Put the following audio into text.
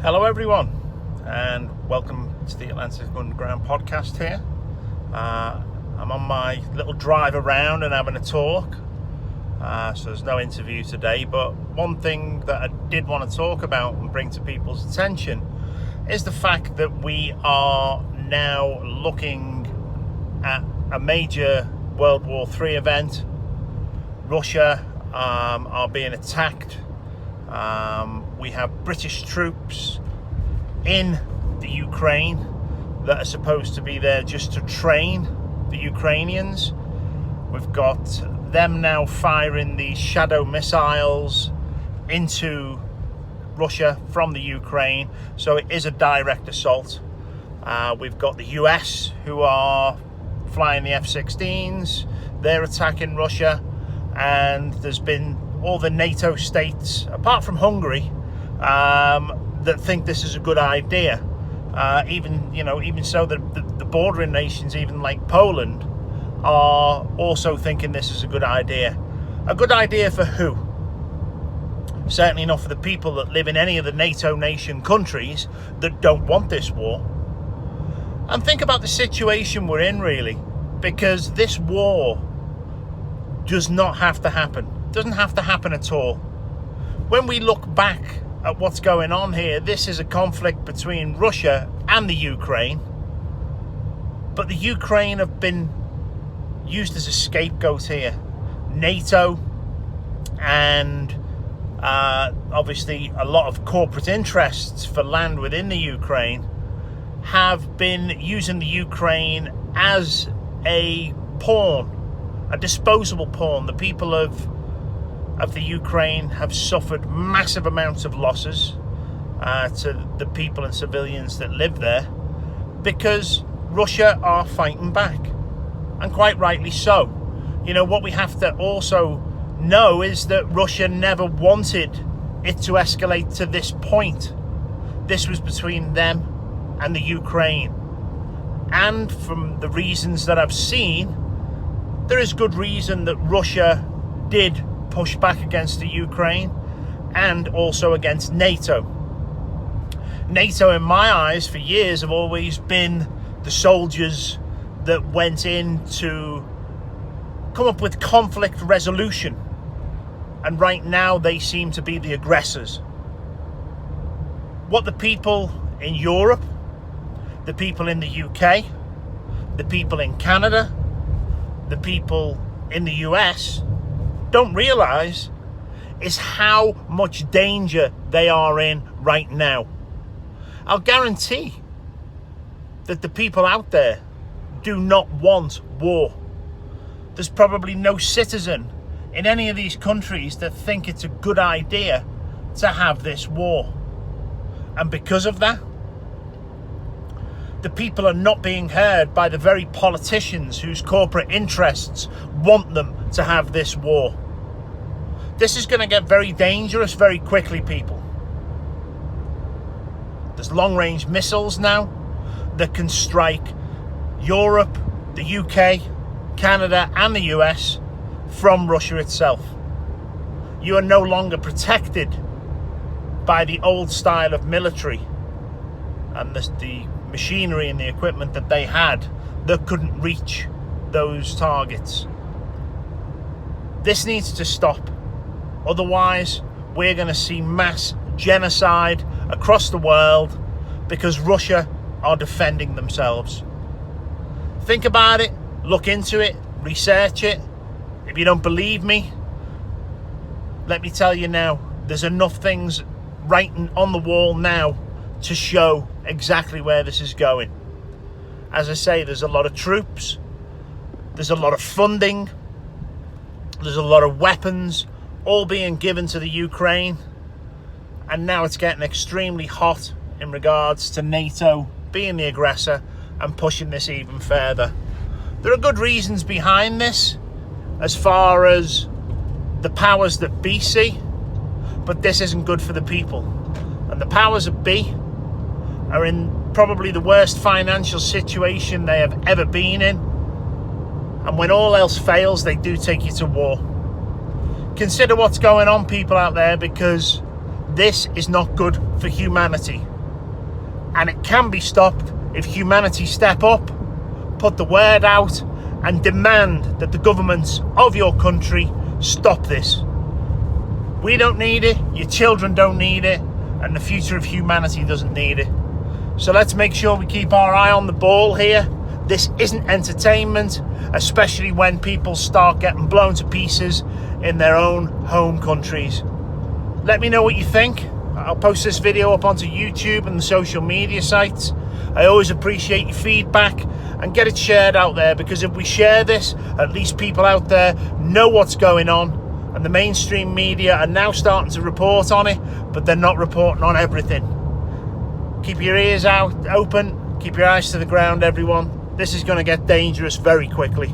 Hello everyone, and welcome to the Atlantic Underground podcast here. I'm on my little drive around and having a talk, so there's no interview today, but one thing that I did want to talk about and bring to people's attention is the fact that we are now looking at a major World War III event. Russia are being attacked. We have British troops in the Ukraine that are supposed to be there just to train the Ukrainians. We've got them now firing these shadow missiles into Russia from the Ukraine, so it is a direct assault. We've got the US who are flying the F-16s, they're attacking Russia, and there's been all the NATO states, apart from Hungary, that think this is a good idea. Even so, the bordering nations, even like Poland, are also thinking this is a good idea. A good idea for who? Certainly not for the people that live in any of the NATO nation countries that don't want this war. And think about the situation we're in, really, because this war does not have to happen. Doesn't have to happen at all. When we look back at what's going on here, this is a conflict between Russia and the Ukraine, but the Ukraine have been used as a scapegoat here. NATO and obviously a lot of corporate interests for land within the Ukraine have been using the Ukraine as a pawn, a disposable pawn. The people of the Ukraine have suffered massive amounts of losses to the people and civilians that live there because Russia are fighting back, and quite rightly so. You know, what we have to also know is that Russia never wanted it to escalate to this point. This was between them and the Ukraine, and from the reasons that I've seen, there is good reason that Russia did push back against the Ukraine and also against NATO. NATO, in my eyes, for years have always been the soldiers that went in to come up with conflict resolution, and right now they seem to be the aggressors. What the people in Europe, the people in the UK, the people in Canada, the people in the US don't realise is how much danger they are in right now. I'll guarantee that the people out there do not want war. There's probably no citizen in any of these countries that think it's a good idea to have this war. And because of that, the people are not being heard by the very politicians whose corporate interests want them to have this war. This is going to get very dangerous very quickly, people. There's long-range missiles now that can strike Europe, the UK, Canada and the US from Russia itself. You are no longer protected by the old style of military and the machinery and the equipment that they had that couldn't reach those targets. This needs to stop. Otherwise, we're going to see mass genocide across the world because Russia are defending themselves. Think about it, look into it, research it. If you don't believe me, let me tell you now, there's enough things writing on the wall now to show exactly where this is going. As I say, there's a lot of troops, there's a lot of funding, there's a lot of weapons all being given to the Ukraine, and now it's getting extremely hot in regards to NATO being the aggressor and pushing this even further. There are good reasons behind this as far as the powers that be see, but this isn't good for the people. And the powers that be are in probably the worst financial situation they have ever been in, and when all else fails, they do take you to war. Consider what's going on, people out there, because this is not good for humanity. And it can be stopped if humanity step up, put the word out, and demand that the governments of your country stop this. We don't need it, your children don't need it, and the future of humanity doesn't need it. So let's make sure we keep our eye on the ball here. This isn't entertainment, especially when people start getting blown to pieces in their own home countries. Let me know what you think. I'll post this video up onto YouTube and the social media sites. I always appreciate your feedback, and get it shared out there, because if we share this, at least people out there know what's going on. And the mainstream media are now starting to report on it, but they're not reporting on everything. Keep your ears out open, keep your eyes to the ground, everyone. This is going to get dangerous very quickly.